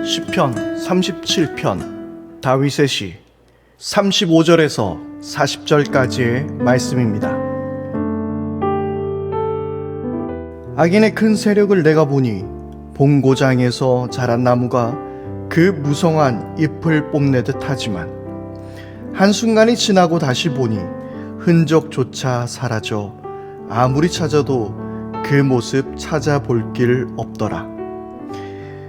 시편 37편 다윗의 시 35절에서 40절까지의 말씀입니다. 악인의 큰 세력을 내가 보니 본고장에서 자란 나무가 그 무성한 잎을 뽐내듯 하지만 한순간이 지나고 다시 보니 흔적조차 사라져 아무리 찾아도 그 모습 찾아볼 길 없더라.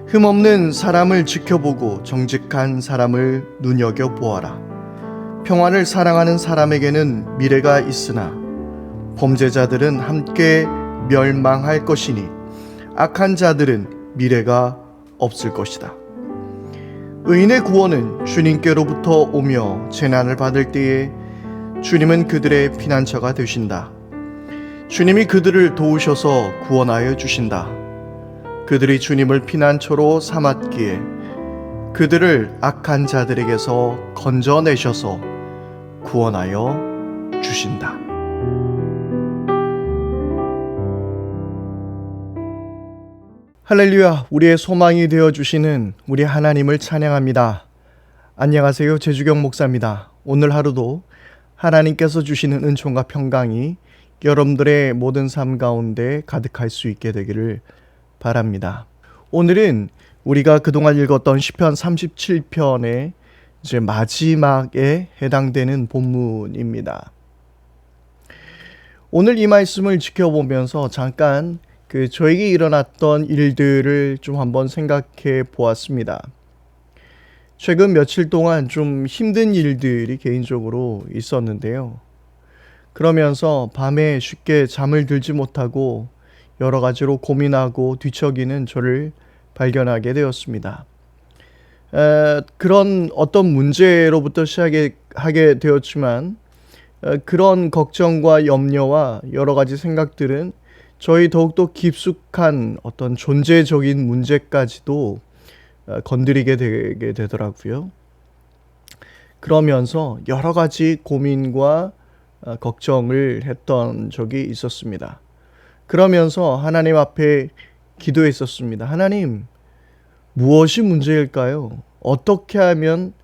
흠없는 사람을 지켜보고 정직한 사람을 눈여겨보아라. 평안을 사랑하는 사람에게는 미래가 있으나 범죄자들은 함께 멸망할 것이니 악한 자들은 미래가 없을 것이다. 의인의 구원은 주님께로부터 오며 재난을 받을 때에 주님은 그들의 피난처가 되신다. 주님이 그들을 도우셔서 구원하여 주신다. 그들이 주님을 피난처로 삼았기에 그들을 악한 자들에게서 건져내셔서 구원하여 주신다. 할렐루야, 우리의 소망이 되어주시는 우리 하나님을 찬양합니다. 안녕하세요, 제주경 목사입니다. 오늘 하루도 하나님께서 주시는 은총과 평강이 여러분들의 모든 삶 가운데 가득할 수 있게 되기를 바랍니다. 오늘은 우리가 그동안 읽었던 시편 37편의 이제 마지막에 해당되는 본문입니다. 오늘 이 말씀을 지켜보면서 잠깐 저에게 일어났던 일들을 좀 한번 생각해 보았습니다. 최근 며칠 동안 좀 힘든 일들이 개인적으로 있었는데요. 그러면서 밤에 쉽게 잠을 들지 못하고 여러 가지로 고민하고 뒤척이는 저를 발견하게 되었습니다. 그런 어떤 문제로부터 시작하게 되었지만 그런 걱정과 염려와 여러 가지 생각들은 저희 더욱더 깊숙한 어떤 존재적인 문제까지도 건드리게 되게 되더라고요. 그러면서 여러 가지 고민과 걱정을 했던 적이 있었습니다. 그러면서 하나님 앞에 기도했었습니다. 하나님, 무엇이 문제일까요? 어떻게 하면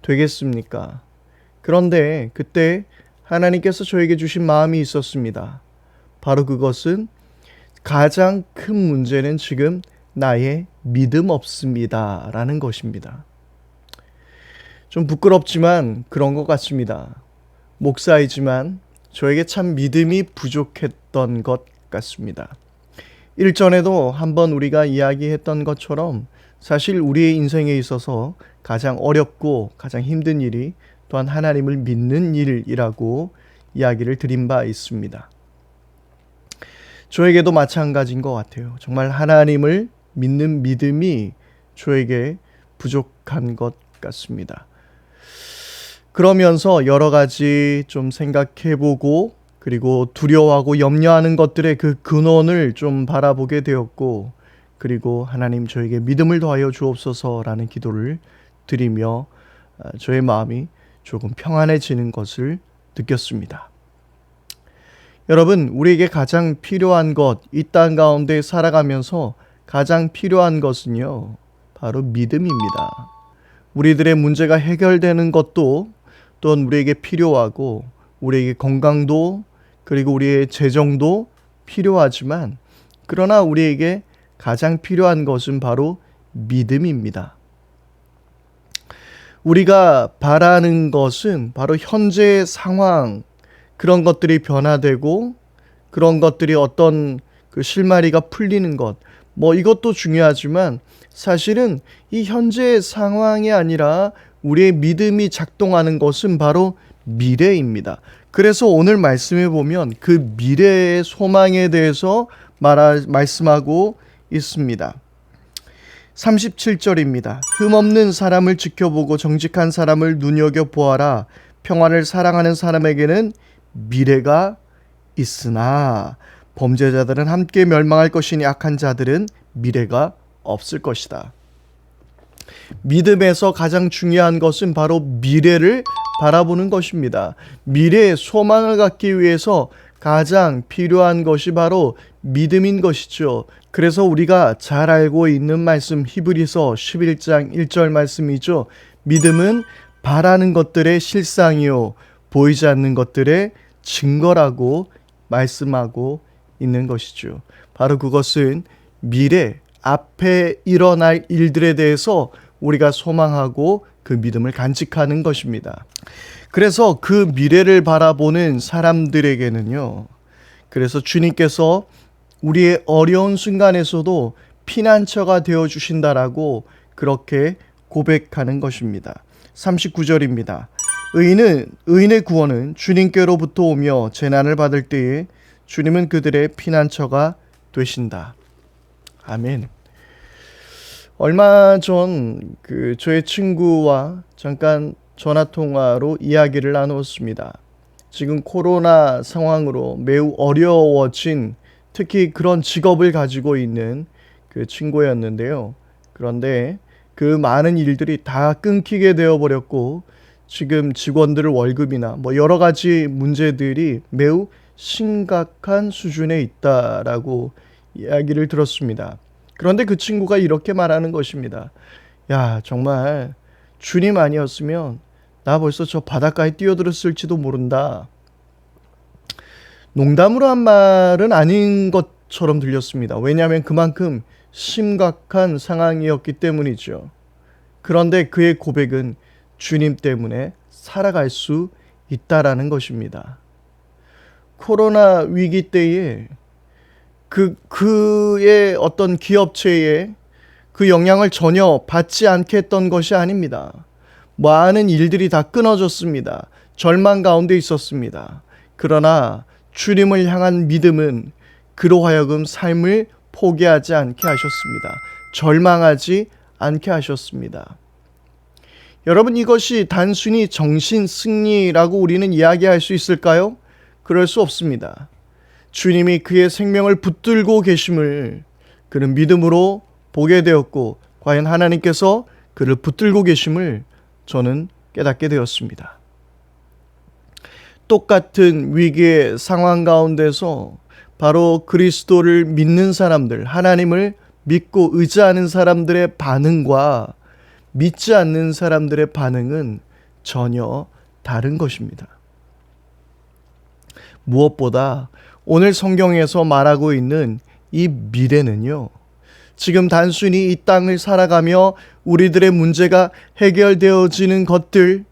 되겠습니까? 그런데 그때 하나님께서 저에게 주신 마음이 있었습니다. 바로 그것은 가장 큰 문제는 지금 나의 믿음 없습니다 라는 것입니다. 좀 부끄럽지만 그런 것 같습니다. 목사이지만 저에게 참 믿음이 부족했던 것 같습니다. 일전에도 한번 우리가 이야기했던 것처럼 사실 우리의 인생에 있어서 가장 어렵고 가장 힘든 일이 또한 하나님을 믿는 일이라고 이야기를 드린 바 있습니다. 저에게도 마찬가지인 것 같아요. 정말 하나님을 믿는 믿음이 저에게 부족한 것 같습니다. 그러면서 여러 가지 좀 생각해보고 그리고 두려워하고 염려하는 것들의 그 근원을 좀 바라보게 되었고, 그리고 하나님 저에게 믿음을 더하여 주옵소서라는 기도를 드리며 저의 마음이 조금 평안해지는 것을 느꼈습니다. 여러분, 우리에게 가장 필요한 것, 이 땅 가운데 살아가면서 가장 필요한 것은요, 바로 믿음입니다. 우리들의 문제가 해결되는 것도 또한 우리에게 필요하고, 우리에게 건강도 그리고 우리의 재정도 필요하지만, 그러나 우리에게 가장 필요한 것은 바로 믿음입니다. 우리가 바라는 것은 바로 현재의 상황, 그런 것들이 변화되고 그런 것들이 어떤 실마리가 풀리는 것, 이것도 중요하지만 사실은 이 현재의 상황이 아니라 우리의 믿음이 작동하는 것은 바로 미래입니다. 그래서 오늘 말씀해 보면 그 미래의 소망에 대해서 말씀하고 있습니다. 37절입니다. 흠없는 사람을 지켜보고 정직한 사람을 눈여겨보아라. 평안을 사랑하는 사람에게는 미래가 있으나 범죄자들은 함께 멸망할 것이니 악한 자들은 미래가 없을 것이다. 믿음에서 가장 중요한 것은 바로 미래를 바라보는 것입니다. 미래의 소망을 갖기 위해서 가장 필요한 것이 바로 믿음인 것이죠. 그래서 우리가 잘 알고 있는 말씀 히브리서 11장 1절 말씀이죠. 믿음은 바라는 것들의 실상이요 보이지 않는 것들의 증거라고 말씀하고 있는 것이죠. 바로 그것은 미래 앞에 일어날 일들에 대해서 우리가 소망하고 그 믿음을 간직하는 것입니다. 그래서 그 미래를 바라보는 사람들에게는요, 그래서 주님께서 우리의 어려운 순간에서도 피난처가 되어 주신다라고 그렇게 고백하는 것입니다. 39절입니다. 의인의 구원은 주님께로부터 오며 재난을 받을 때에 주님은 그들의 피난처가 되신다. 아멘. 얼마 전 저의 친구와 잠깐 전화통화로 이야기를 나누었습니다. 지금 코로나 상황으로 매우 어려워진 특히 그런 직업을 가지고 있는 그 친구였는데요. 그런데 그 많은 일들이 다 끊기게 되어버렸고 지금 직원들 월급이나 여러 가지 문제들이 매우 심각한 수준에 있다라고 이야기를 들었습니다. 그런데 그 친구가 이렇게 말하는 것입니다. 야, 정말 주님 아니었으면 나 벌써 저 바닷가에 뛰어들었을지도 모른다. 농담으로 한 말은 아닌 것처럼 들렸습니다. 왜냐하면 그만큼 심각한 상황이었기 때문이죠. 그런데 그의 고백은 주님 때문에 살아갈 수 있다라는 것입니다. 코로나 위기 때에 그의 어떤 기업체에 그 영향을 전혀 받지 않게 했던 것이 아닙니다. 많은 일들이 다 끊어졌습니다. 절망 가운데 있었습니다. 그러나 주님을 향한 믿음은 그로 하여금 삶을 포기하지 않게 하셨습니다. 절망하지 않게 하셨습니다. 여러분, 이것이 단순히 정신 승리라고 우리는 이야기할 수 있을까요? 그럴 수 없습니다. 주님이 그의 생명을 붙들고 계심을 그는 믿음으로 보게 되었고 과연 하나님께서 그를 붙들고 계심을 저는 깨닫게 되었습니다. 똑같은 위기의 상황 가운데서 바로 그리스도를 믿는 사람들, 하나님을 믿고 의지하는 사람들의 반응과 믿지 않는 사람들의 반응은 전혀 다른 것입니다. 무엇보다 오늘 성경에서 말하고 있는 이 미래는요, 지금 단순히 이 땅을 살아가며 우리들의 문제가 해결되어지는 것들,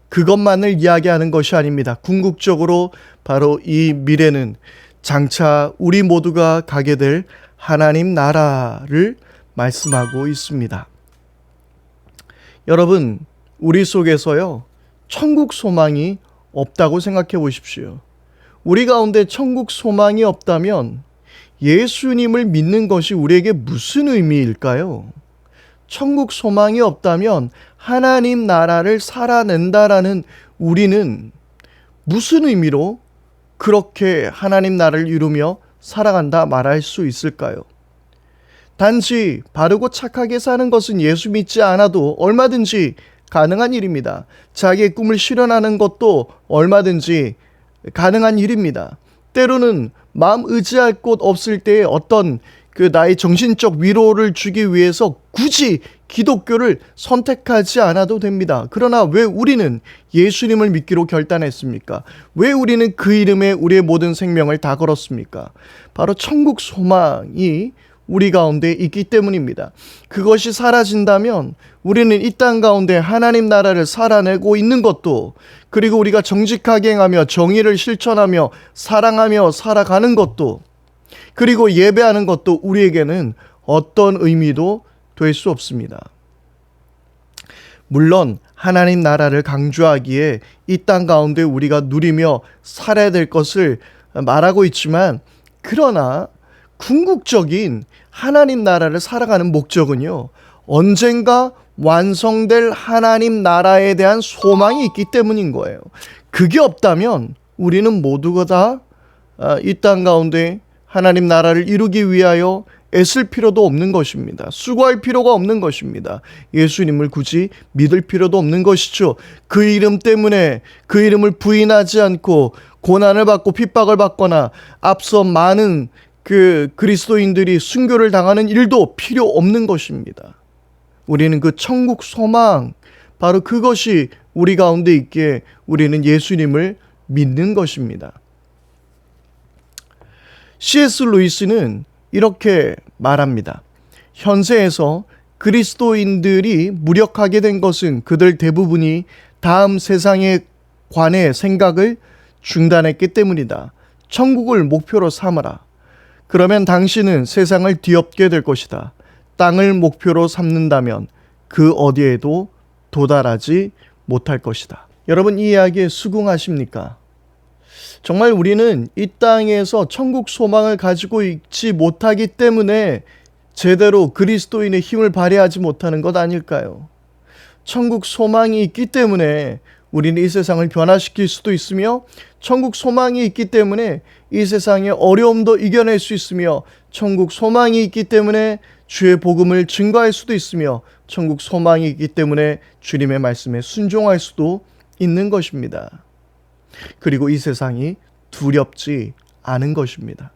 그것만을 이야기하는 것이 아닙니다. 궁극적으로 바로 이 미래는 장차 우리 모두가 가게 될 하나님 나라를 말씀하고 있습니다. 여러분, 우리 속에서요, 천국 소망이 없다고 생각해 보십시오. 우리 가운데 천국 소망이 없다면 예수님을 믿는 것이 우리에게 무슨 의미일까요? 천국 소망이 없다면 하나님 나라를 살아낸다라는 우리는 무슨 의미로 그렇게 하나님 나라를 이루며 살아간다 말할 수 있을까요? 단지 바르고 착하게 사는 것은 예수 믿지 않아도 얼마든지 가능한 일입니다. 자기의 꿈을 실현하는 것도 얼마든지 가능한 일입니다. 때로는 마음 의지할 곳 없을 때에 어떤 나의 정신적 위로를 주기 위해서 굳이 기독교를 선택하지 않아도 됩니다. 그러나 왜 우리는 예수님을 믿기로 결단했습니까? 왜 우리는 그 이름에 우리의 모든 생명을 다 걸었습니까? 바로 천국 소망이 우리 가운데 있기 때문입니다. 그것이 사라진다면 우리는 이 땅 가운데 하나님 나라를 살아내고 있는 것도, 그리고 우리가 정직하게 행하며 정의를 실천하며 사랑하며 살아가는 것도, 그리고 예배하는 것도 우리에게는 어떤 의미도 될 수 없습니다. 물론 하나님 나라를 강조하기에 이 땅 가운데 우리가 누리며 살아야 될 것을 말하고 있지만, 그러나 궁극적인 하나님 나라를 살아가는 목적은요, 언젠가 완성될 하나님 나라에 대한 소망이 있기 때문인 거예요. 그게 없다면 우리는 모두가 다 이 땅 가운데 하나님 나라를 이루기 위하여 애쓸 필요도 없는 것입니다. 수고할 필요가 없는 것입니다. 예수님을 굳이 믿을 필요도 없는 것이죠. 그 이름 때문에 그 이름을 부인하지 않고 고난을 받고 핍박을 받거나 앞서 많은 그 그리스도인들이 순교를 당하는 일도 필요 없는 것입니다. 우리는 그 천국 소망, 바로 그것이 우리 가운데 있기에 우리는 예수님을 믿는 것입니다. C.S. 루이스는 이렇게 말합니다. 현세에서 그리스도인들이 무력하게 된 것은 그들 대부분이 다음 세상에 관해 생각을 중단했기 때문이다. 천국을 목표로 삼으라. 그러면 당신은 세상을 뒤엎게 될 것이다. 땅을 목표로 삼는다면 그 어디에도 도달하지 못할 것이다. 여러분, 이 이야기에 수긍하십니까? 정말 우리는 이 땅에서 천국 소망을 가지고 있지 못하기 때문에 제대로 그리스도인의 힘을 발휘하지 못하는 것 아닐까요? 천국 소망이 있기 때문에 우리는 이 세상을 변화시킬 수도 있으며, 천국 소망이 있기 때문에 이 세상의 어려움도 이겨낼 수 있으며, 천국 소망이 있기 때문에 주의 복음을 증거할 수도 있으며, 천국 소망이 있기 때문에 주님의 말씀에 순종할 수도 있는 것입니다. 그리고 이 세상이 두렵지 않은 것입니다.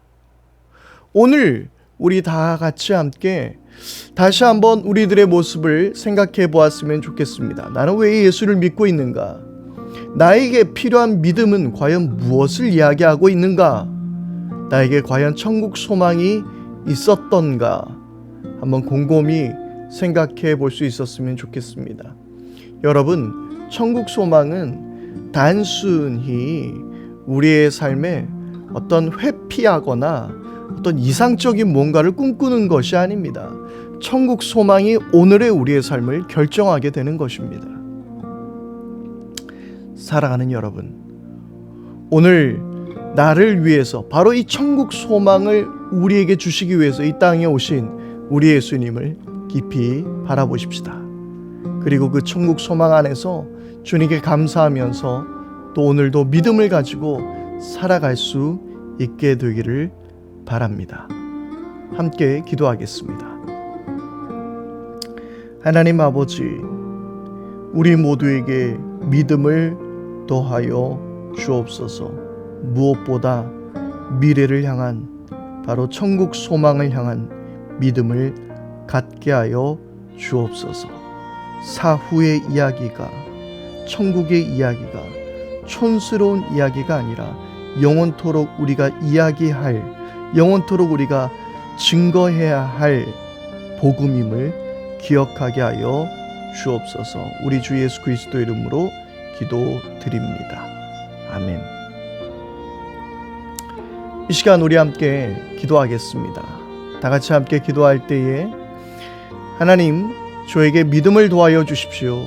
오늘 우리 다 같이 함께 다시 한번 우리들의 모습을 생각해 보았으면 좋겠습니다. 나는 왜 예수를 믿고 있는가? 나에게 필요한 믿음은 과연 무엇을 이야기하고 있는가? 나에게 과연 천국 소망이 있었던가? 한번 곰곰이 생각해 볼 수 있었으면 좋겠습니다. 여러분, 천국 소망은 단순히 우리의 삶에 어떤 회피하거나 어떤 이상적인 뭔가를 꿈꾸는 것이 아닙니다. 천국 소망이 오늘의 우리의 삶을 결정하게 되는 것입니다. 사랑하는 여러분, 오늘 나를 위해서 바로 이 천국 소망을 우리에게 주시기 위해서 이 땅에 오신 우리 예수님을 깊이 바라보십시다. 그리고 그 천국 소망 안에서 주님께 감사하면서 또 오늘도 믿음을 가지고 살아갈 수 있게 되기를 바랍니다. 함께 기도하겠습니다. 하나님 아버지, 우리 모두에게 믿음을 더하여 주옵소서. 무엇보다 미래를 향한, 바로 천국 소망을 향한 믿음을 갖게 하여 주옵소서. 사후의 이야기가, 천국의 이야기가 촌스러운 이야기가 아니라 영원토록 우리가 이야기할, 영원토록 우리가 증거해야 할 복음임을 기억하게 하여 주옵소서. 우리 주 예수 그리스도 이름으로 기도드립니다. 아멘. 이 시간 우리 함께 기도하겠습니다. 다 같이 함께 기도할 때에 하나님, 저에게 믿음을 더하여 주십시오.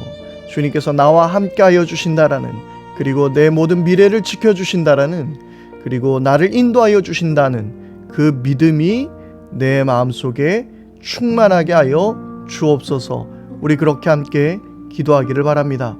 주님께서 나와 함께 하여 주신다라는, 그리고 내 모든 미래를 지켜주신다라는, 그리고 나를 인도하여 주신다는 그 믿음이 내 마음속에 충만하게 하여 주옵소서. 우리 그렇게 함께 기도하기를 바랍니다.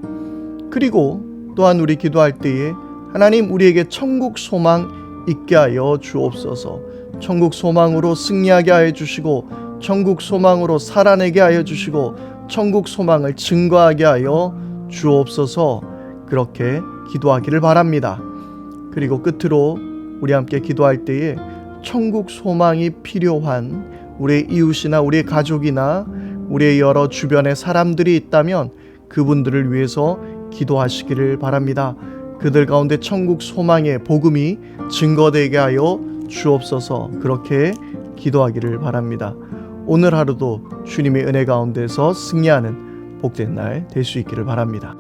그리고 또한 우리 기도할 때에 하나님, 우리에게 천국 소망 있게 하여 주옵소서. 천국 소망으로 승리하게 하여 주시고, 천국 소망으로 살아내게 하여 주시고, 천국 소망을 증거하게 하여 주옵소서. 그렇게 기도하기를 바랍니다. 그리고 끝으로 우리 함께 기도할 때에 천국 소망이 필요한 우리의 이웃이나 우리의 가족이나 우리의 여러 주변의 사람들이 있다면 그분들을 위해서 기도하시기를 바랍니다. 그들 가운데 천국 소망의 복음이 증거되게 하여 주옵소서. 그렇게 기도하기를 바랍니다. 오늘 하루도 주님의 은혜 가운데서 승리하는 복된 날 될 수 있기를 바랍니다.